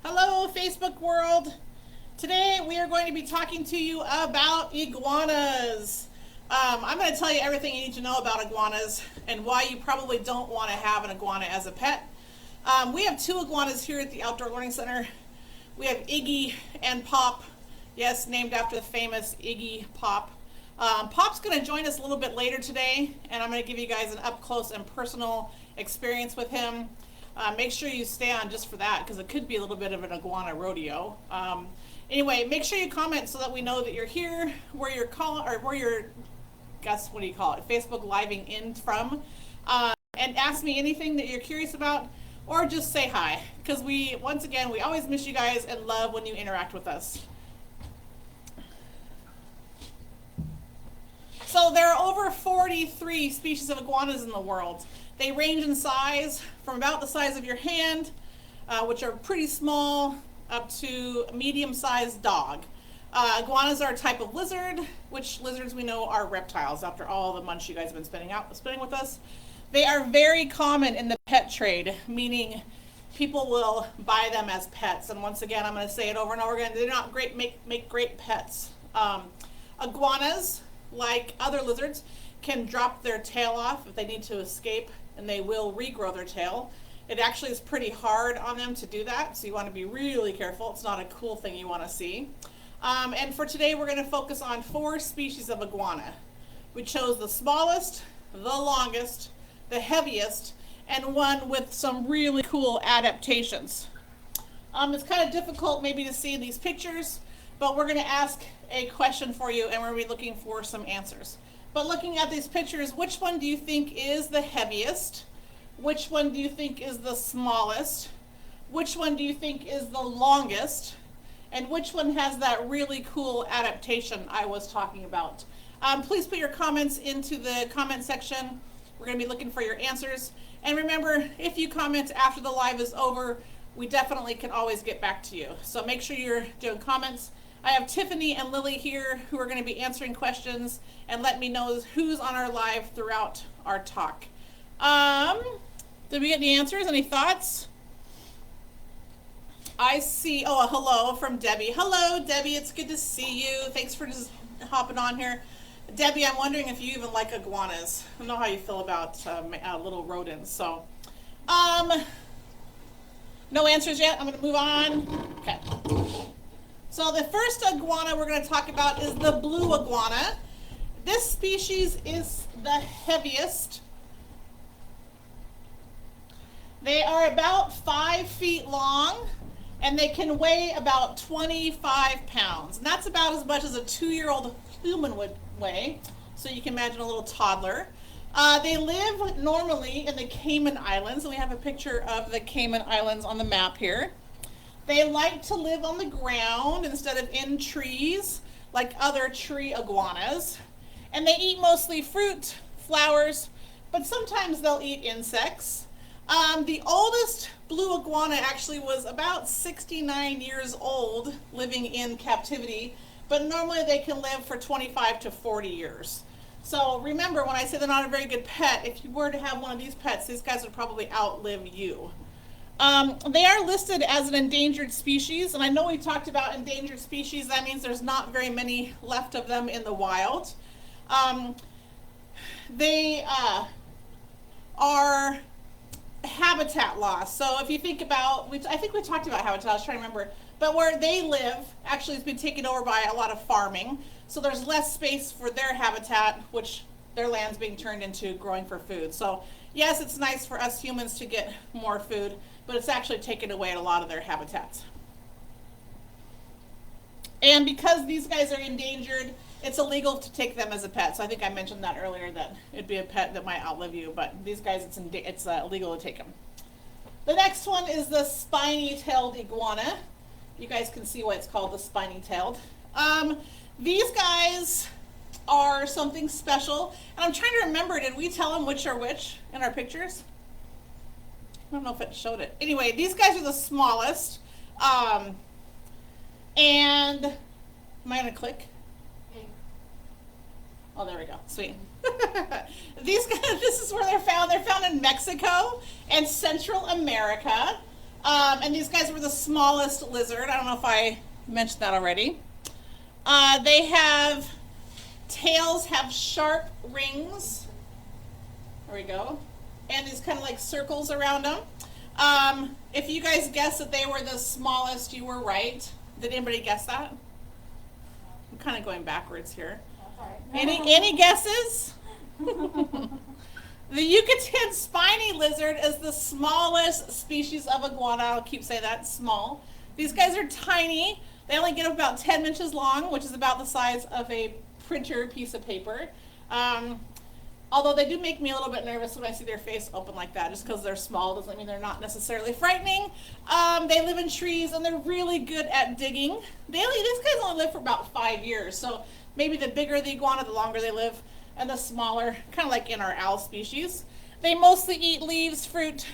Hello, Facebook world. Today we are going to be talking to you about iguanas. I'm going to tell you everything you need to know about iguanas and why you probably don't want to have an iguana as a pet. We have two iguanas here at the Outdoor Learning Center. We have Iggy and Pop. Yes, named after the famous Iggy Pop. Pop's going to join us a little bit later today, and I'm going to give you guys an up-close and personal experience with him. Make sure you stay on just for that, because it could be a little bit of an iguana rodeo. Anyway, make sure you comment so that we know that you're here, where you're calling, or where you're, what do you call it, Facebook living in from, and ask me anything that you're curious about, or just say hi, because once again, we always miss you guys and love when you interact with us. So there are over 43 species of iguanas in the world. They range in size from about the size of your hand, which are pretty small, up to a medium-sized dog. Iguanas are a type of lizard, which lizards we know are reptiles after all the months you guys have been spending with us. They are very common in the pet trade, meaning people will buy them as pets. And once again, I'm going to say it over and over again, they're not great, make great pets. Iguanas, like other lizards, can drop their tail off if they need to escape, and they will regrow their tail. It actually is pretty hard on them to do that, so you want to be really careful. It's not a cool thing you want to see. And for today, we're going to focus on 4 species of iguana. We chose the smallest, the longest, the heaviest, and one with some really cool adaptations. It's kind of difficult maybe to see in these pictures, but we're going to ask a question for you, and we're going to be looking for some answers. But looking at these pictures, which one do you think is the heaviest? Which one do you think is the smallest? Which one do you think is the longest? And which one has that really cool adaptation I was talking about? Please put your comments into the comment section. We're going to be looking for your answers. And remember, if you comment after the live is over, we definitely can always get back to you. So make sure you're doing comments. I have Tiffany and Lily here who are going to be answering questions and let me know who's on our live throughout our talk. Did we get any answers? Any thoughts? I see, oh, a hello from Debbie. Hello, Debbie, it's good to see you. Thanks for just hopping on here. Debbie, I'm wondering if you even like iguanas. I don't know how you feel about little rodents. So, no answers yet. I'm going to move on. Okay. So the first iguana we're going to talk about is the blue iguana. This species is the heaviest. They are about 5 feet long, and they can weigh about 25 pounds. And that's about as much as a 2-year-old human would weigh. So you can imagine a little toddler. They live normally in the Cayman Islands, and we have a picture of the Cayman Islands on the map here. They like to live on the ground instead of in trees, like other tree iguanas. And they eat mostly fruit, flowers, but sometimes they'll eat insects. The oldest blue iguana actually was about 69 years old, living in captivity, but normally they can live for 25 to 40 years. So remember, when I say they're not a very good pet, if you were to have one of these pets, these guys would probably outlive you. They are listed as an endangered species, and I know we talked about endangered species. That means there's not very many left of them in the wild. They are habitat loss. So if you think about, I think we talked about habitat, I was trying to remember, but where they live actually has been taken over by a lot of farming. So there's less space for their habitat, which their land's being turned into growing for food. So yes, it's nice for us humans to get more food, but it's actually taken away a lot of their habitats. And because these guys are endangered, it's illegal to take them as a pet. So I think I mentioned that earlier, that it'd be a pet that might outlive you, but these guys, it's illegal to take them. The next one is the Spinytailed Iguana. You guys can see why it's called the Spinytailed. These guys are something special, and I'm trying to remember, did we tell them which are which in our pictures? I don't know if it showed it. Anyway, these guys are the smallest, and am I gonna click? Oh, there we go. Sweet. These guys, this is where they're found. They're found in Mexico and Central America. And these guys were the smallest lizard. I don't know if I mentioned that already. They have tails, have sharp rings. There we go. And these kind of like circles around them. If you guys guessed that they were the smallest, you were right. Did anybody guess that? I'm kind of going backwards here. Any guesses? The Yucatan spiny lizard is the smallest species of iguana. I'll keep saying that, small. These guys are tiny. They only get about 10 inches long, which is about the size of a printer piece of paper. Although they do make me a little bit nervous when I see their face open like that. Just because they're small doesn't mean they're not necessarily frightening. They live in trees and they're really good at digging. These guys only live for about 5 years. So maybe the bigger the iguana, the longer they live, and the smaller, kind of like in our owl species. They mostly eat leaves, fruit,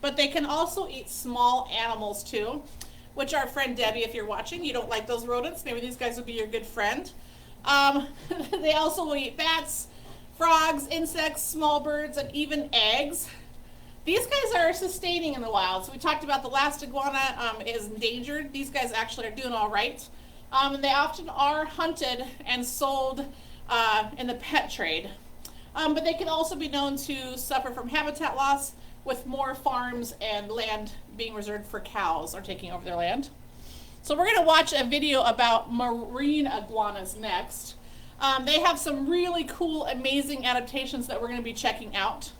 but they can also eat small animals too, which our friend Debbie, if you're watching, you don't like those rodents, maybe these guys would be your good friend. They also will eat bats, frogs, insects, small birds, and even eggs. These guys are sustaining in the wild. So we talked about the last iguana is endangered. These guys actually are doing all right. And they often are hunted and sold in the pet trade. But they can also be known to suffer from habitat loss, with more farms and land being reserved for cows or taking over their land. So we're going to watch a video about marine iguanas next. They have some really cool, amazing adaptations that we're going to be checking out.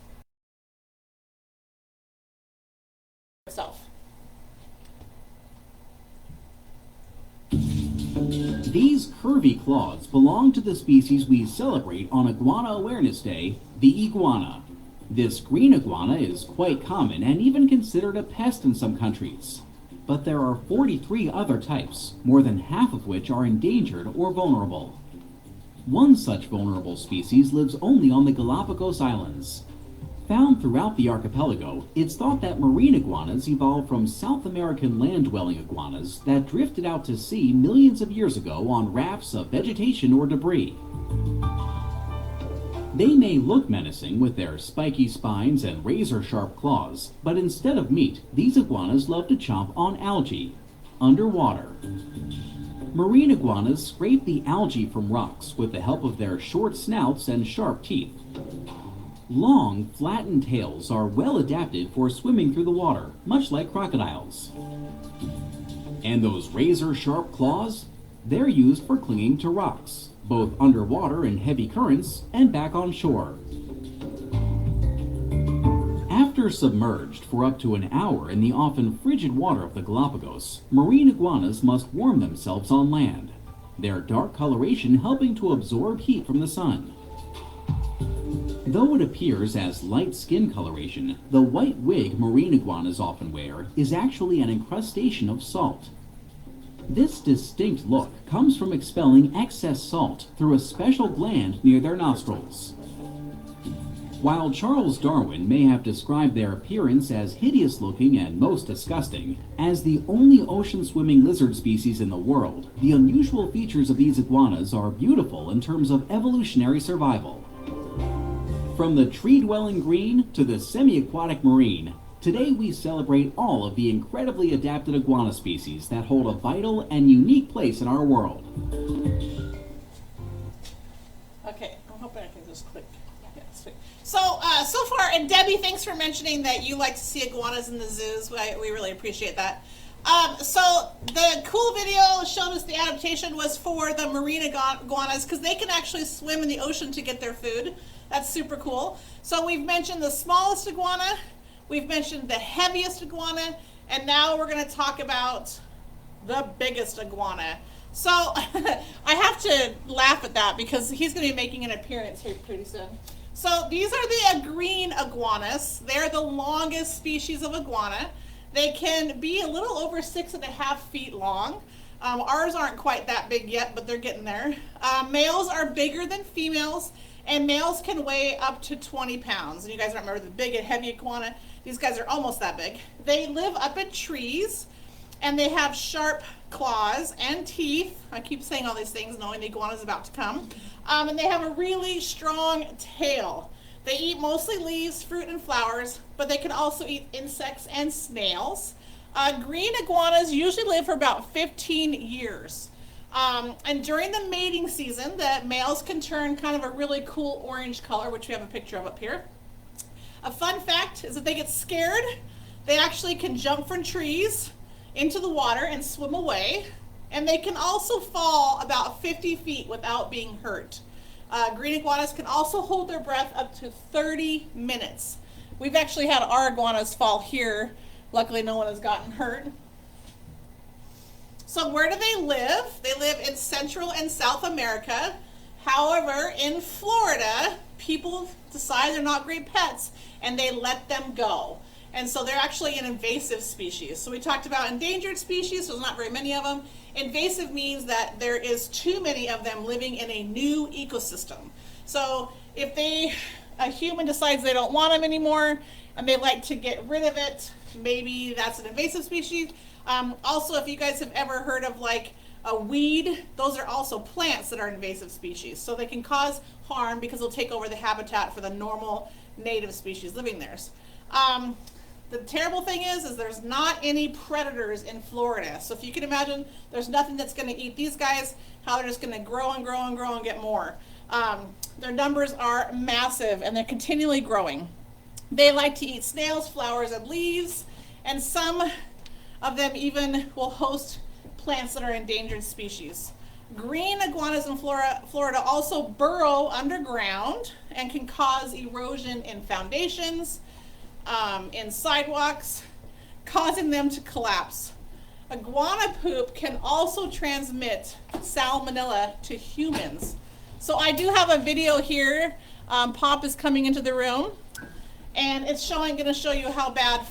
These curvy claws belong to the species we celebrate on Iguana Awareness Day, the iguana. This green iguana is quite common and even considered a pest in some countries. But there are 43 other types, more than half of which are endangered or vulnerable. One such vulnerable species lives only on the Galapagos Islands. Found throughout the archipelago, it's thought that marine iguanas evolved from South American land-dwelling iguanas that drifted out to sea millions of years ago on rafts of vegetation or debris. They may look menacing with their spiky spines and razor-sharp claws, but instead of meat, these iguanas love to chomp on algae, underwater. Marine iguanas scrape the algae from rocks with the help of their short snouts and sharp teeth. Long, flattened tails are well adapted for swimming through the water, much like crocodiles. And those razor-sharp claws? They're used for clinging to rocks, both underwater in heavy currents and back on shore. After submerged for up to an hour in the often frigid water of the Galapagos, marine iguanas must warm themselves on land, their dark coloration helping to absorb heat from the sun. Though it appears as light skin coloration, the white wig marine iguanas often wear is actually an incrustation of salt. This distinct look comes from expelling excess salt through a special gland near their nostrils. While Charles Darwin may have described their appearance as hideous looking and most disgusting, as the only ocean-swimming lizard species in the world, the unusual features of these iguanas are beautiful in terms of evolutionary survival. From the tree-dwelling green to the semi-aquatic marine, today we celebrate all of the incredibly adapted iguana species that hold a vital and unique place in our world. Okay, I'm hoping I can just click. Yeah, sweet. So far, and Debbie, thanks for mentioning that you like to see iguanas in the zoos. We really appreciate that. So the cool video showed us the adaptation was for the marine iguanas because they can actually swim in the ocean to get their food. That's super cool. So we've mentioned the smallest iguana, we've mentioned the heaviest iguana, and now we're going to talk about the biggest iguana. So I have to laugh at that because he's going to be making an appearance here pretty soon. So these are the green iguanas. They're the longest species of iguana. They can be a little over 6.5 feet long. Ours aren't quite that big yet, but they're getting there. Males are bigger than females, and males can weigh up to 20 pounds. And you guys remember the big and heavy iguana? These guys are almost that big. They live up in trees, and they have sharp claws and teeth. I keep saying all these things knowing the iguana is about to come. And they have a really strong tail. They eat mostly leaves, fruit, and flowers, but they can also eat insects and snails. Green iguanas usually live for about 15 years. And during the mating season, the males can turn kind of a really cool orange color, which we have a picture of up here. A fun fact is that they get scared. They actually can jump from trees into the water and swim away. And they can also fall about 50 feet without being hurt. Green iguanas can also hold their breath up to 30 minutes. We've actually had our iguanas fall here. Luckily, no one has gotten hurt. So where do they live? They live in Central and South America. However, in Florida, people decide they're not great pets and they let them go. And so they're actually an invasive species. So we talked about endangered species, so there's not very many of them. Invasive means that there is too many of them living in a new ecosystem. So if a human decides they don't want them anymore and they like to get rid of it, maybe that's an invasive species. Also, if you guys have ever heard of like a weed, those are also plants that are invasive species. So they can cause harm because they'll take over the habitat for the normal native species living there. The terrible thing is there's not any predators in Florida. So if you can imagine, there's nothing that's going to eat these guys, how they're just going to grow and grow and grow and get more. Their numbers are massive and they're continually growing. They like to eat snails, flowers, and leaves, and some of them even will host plants that are endangered species. Green iguanas in Florida also burrow underground and can cause erosion in foundations, in sidewalks, causing them to collapse. Iguana poop can also transmit salmonella to humans. So I do have a video here. Pop is coming into the room, and it's going to show you how bad.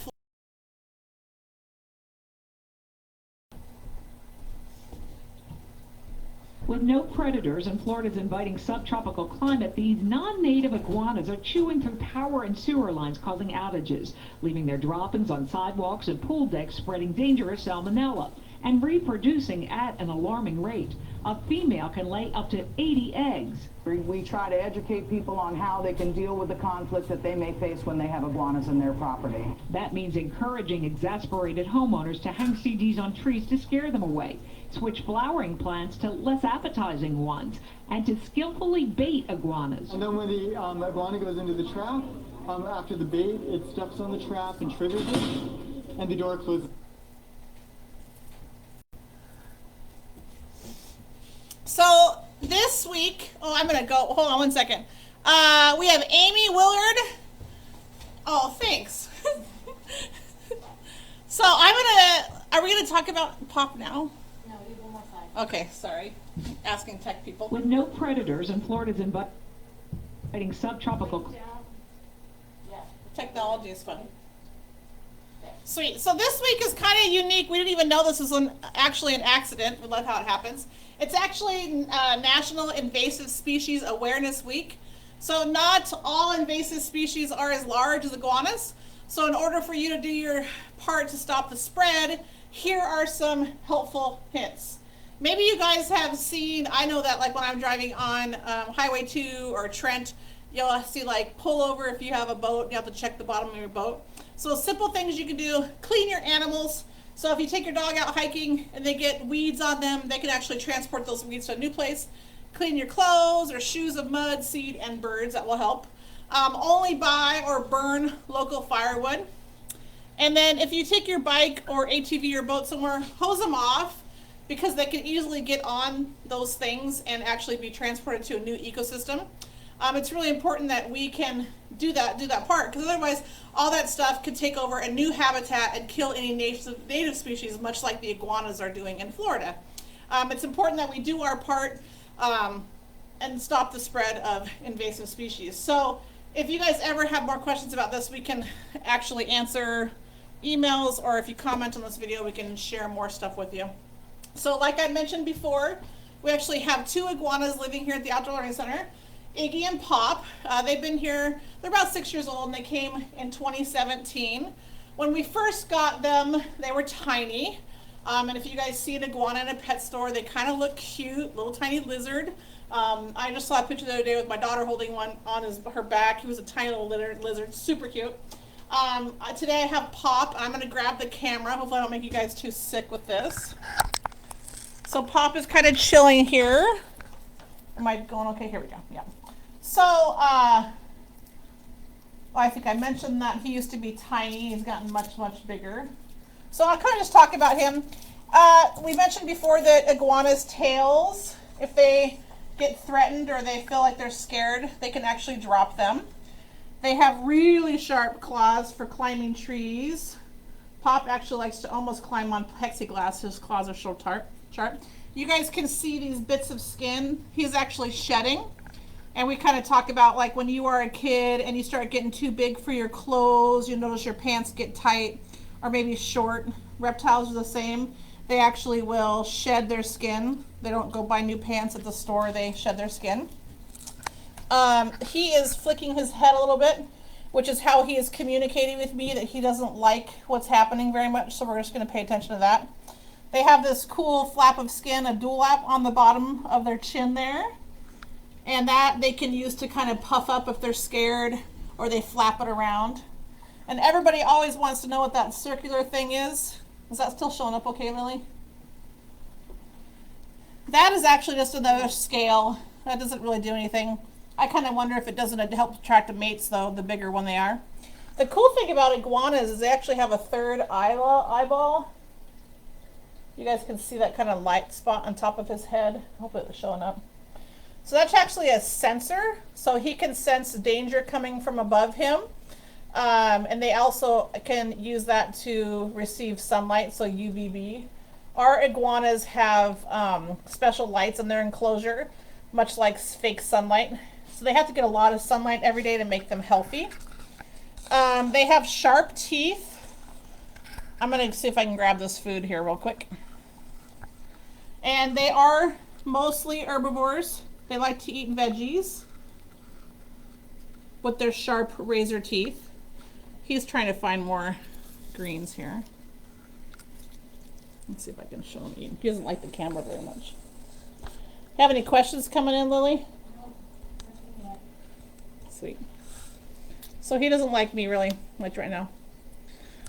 With no predators in Florida's inviting subtropical climate, these non-native iguanas are chewing through power and sewer lines, causing outages, leaving their droppings on sidewalks and pool decks, spreading dangerous salmonella, and reproducing at an alarming rate. A female can lay up to 80 eggs. We try to educate people on how they can deal with the conflict that they may face when they have iguanas in their property. That means encouraging exasperated homeowners to hang CDs on trees to scare them away, switch flowering plants to less appetizing ones, and to skillfully bait iguanas. And then when the iguana goes into the trap, after the bait, it steps on the trap and triggers it, and the door closes. So this week, I'm going to go, hold on one second. We have Amy Willard. Oh, thanks. So are we going to talk about Pop now? No, we have one more slide. Okay, sorry. Asking tech people. With no predators in Florida's inviting subtropical. Yeah. Technology is fun. Sweet. So this week is kind of unique. We didn't even know this was actually an accident. We love how it happens. It's actually National Invasive Species Awareness Week. So not all invasive species are as large as iguanas. So in order for you to do your part to stop the spread, here are some helpful hints. Maybe you guys have seen, I know that like when I'm driving on Highway 2 or Trent, you'll see like pull over if you have a boat, you have to check the bottom of your boat. So simple things you can do, clean your animals. So if you take your dog out hiking and they get weeds on them, they can actually transport those weeds to a new place. Clean your clothes or shoes of mud, seed, and birds, that will help. Only buy or burn local firewood. And then if you take your bike or ATV or boat somewhere, hose them off because they can easily get on those things and actually be transported to a new ecosystem. It's really important that we can do that part, because otherwise all that stuff could take over a new habitat and kill any native species, much like the iguanas are doing in Florida. It's important that we do our part and stop the spread of invasive species. So if you guys ever have more questions about this, we can actually answer emails, or if you comment on this video, we can share more stuff with you. So like I mentioned before, we actually have two iguanas living here at the Outdoor Learning Center. Iggy and Pop, they've been here, they're about 6 years old, and they came in 2017. When we first got them, they were tiny. And if you guys see an iguana in a pet store, they kind of look cute, little tiny lizard. I just saw a picture the other day with my daughter holding one on her back. He was a tiny little lizard, super cute. Today I have Pop. I'm going to grab the camera. Hopefully I don't make you guys too sick with this. So Pop is kind of chilling here. Am I going okay? Here we go. Yeah. So, I think I mentioned that he used to be tiny. He's gotten much, much bigger. So I'll kind of just talk about him. We mentioned before that iguanas' tails, if they get threatened or they feel like they're scared, they can actually drop them. They have really sharp claws for climbing trees. Pop actually likes to almost climb on plexiglass. His claws are so sharp. You guys can see these bits of skin. He's actually shedding. And we kind of talk about like when you are a kid and you start getting too big for your clothes, you notice your pants get tight or maybe short. Reptiles are the same. They actually will shed their skin. They don't go buy new pants at the store. They shed their skin. He is flicking his head a little bit, which is how he is communicating with me that he doesn't like what's happening very much. So we're just going to pay attention to that. They have this cool flap of skin, a dewlap on the bottom of their chin there. And that they can use to kind of puff up if they're scared or they flap it around. And everybody always wants to know what that circular thing is. Is that still showing up okay, Lily? That is actually just another scale. That doesn't really do anything. I kind of wonder if it doesn't help attract the mates though, the bigger one they are. The cool thing about iguanas is they actually have a third eyeball. You guys can see that kind of light spot on top of his head. Hopefully it's showing up. So that's actually a sensor. So he can sense danger coming from above him. And they also can use that to receive sunlight, so UVB. Our iguanas have special lights in their enclosure, much like fake sunlight. So they have to get a lot of sunlight every day to make them healthy. They have sharp teeth. I'm going to see if I can grab this food here real quick. And they are mostly herbivores. They like to eat veggies with their sharp razor teeth. He's trying to find more greens here. Let's see if I can show him eating. He doesn't like the camera very much. Have any questions coming in, Lily? Sweet. So he doesn't like me really much right now.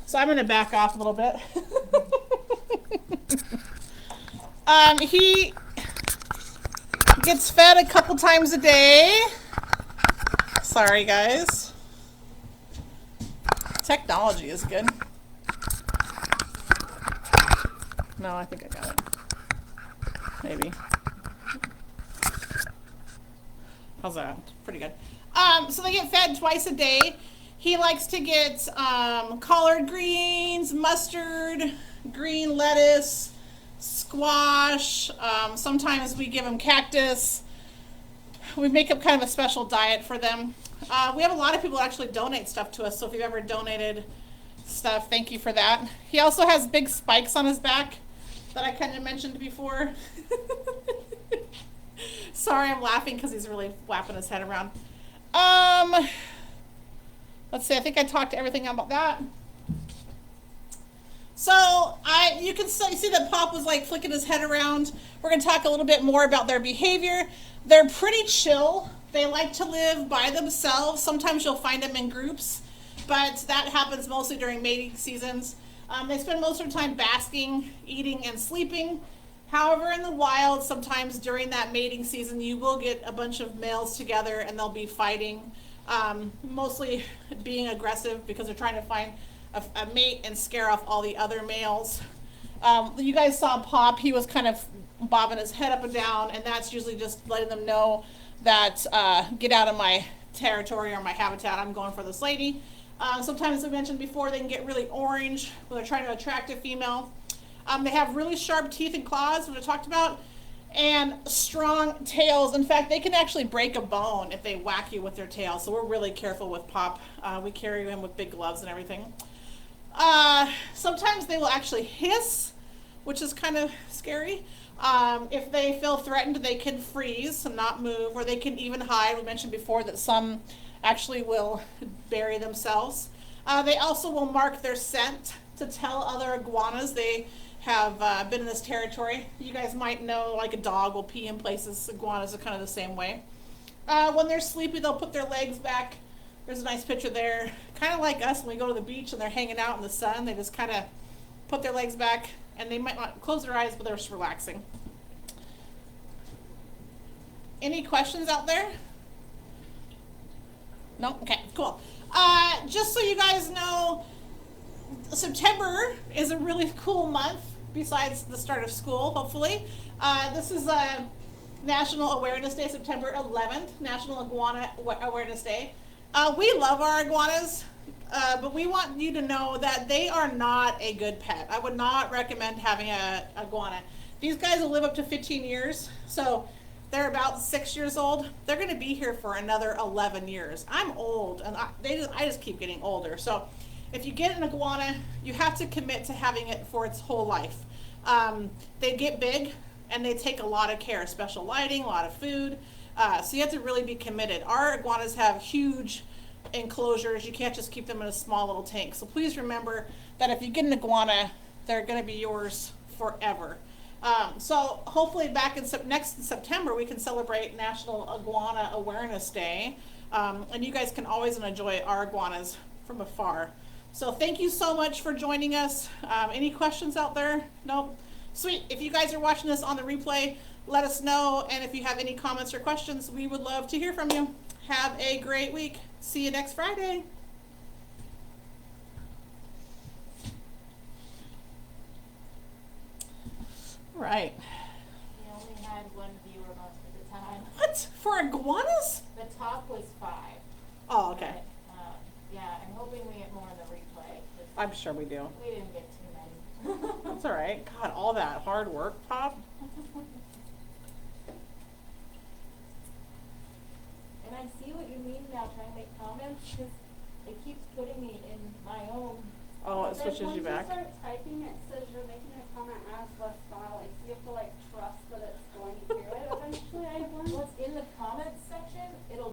So I'm going to back off a little bit. He gets fed a couple times a day. Sorry, guys. Technology is good. No, I think I got it. Maybe. How's that? Pretty good. So they get fed twice a day. He likes to get collard greens, mustard, green lettuce, squash. Sometimes we give him cactus. We make up kind of a special diet for them. We have a lot of people actually donate stuff to us, so if you've ever donated stuff, thank you for that. He also has big spikes on his back that I kind of mentioned before. Sorry, I'm laughing because he's really whapping his head around. Let's see, I think I talked to everything about that. So you can see that Pop was like flicking his head around. We're going to talk a little bit more about their behavior. They're pretty chill. They like to live by themselves. Sometimes you'll find them in groups, but that happens mostly during mating seasons. They spend most of their time basking, eating, and sleeping. However, in the wild, sometimes during that mating season, you will get a bunch of males together and they'll be fighting, mostly being aggressive because they're trying to find a mate and scare off all the other males. You guys saw Pop. He was kind of bobbing his head up and down, and that's usually just letting them know that get out of my territory or my habitat. I'm going for this lady. Sometimes, as I mentioned before, they can get really orange when they're trying to attract a female. They have really sharp teeth and claws, which I talked about, and strong tails. In fact, they can actually break a bone if they whack you with their tail. So we're really careful with Pop. We carry him with big gloves and everything. Sometimes they will actually hiss, which is kind of scary. If they feel threatened, they can freeze and not move, or they can even hide. We mentioned before that some actually will bury themselves. They also will mark their scent to tell other iguanas they have been in this territory. You guys might know, like a dog will pee in places. Iguanas are kind of the same way. When they're sleepy, they'll put their legs back There's a nice picture there. Kind of like us when we go to the beach and they're hanging out in the sun. They just kind of put their legs back and they might not close their eyes, but they're just relaxing. Any questions out there? No? Okay, cool. Just so you guys know, September is a really cool month besides the start of school, hopefully. This is National Awareness Day, September 11th, National Iguana Awareness Day. We love our iguanas, but we want you to know that they are not a good pet. I would not recommend having an iguana. These guys will live up to 15 years, so they're about 6 years old. They're going to be here for another 11 years. I'm old, and I just keep getting older. So if you get an iguana, you have to commit to having it for its whole life. They get big, and they take a lot of care, special lighting, a lot of food. So you have to really be committed. Our iguanas have huge enclosures. You can't just keep them in a small little tank. So please remember that if you get an iguana, they're going to be yours forever. So hopefully back in next September, we can celebrate National Iguana Awareness Day. And you guys can always enjoy our iguanas from afar. So thank you so much for joining us. Any questions out there? Nope. Sweet. If you guys are watching this on the replay, let us know. And if you have any comments or questions, we would love to hear from you. Have a great week. See you next Friday. Right. We only had one viewer most of the time. What? For iguanas? The top was 5. Oh, okay. But, yeah, I'm hoping we get more in the replay. 'Cause I'm sure we do. we didn't get too many. That's all right. God, all that hard work, Pop. And I see what you mean now, trying to make comments, because it keeps putting me in my own. Oh, it switches you back. Once you start typing, it says you're making a comment as the file. Like, you have to like trust that it's going through it eventually. I learned. What's in the comments section, it'll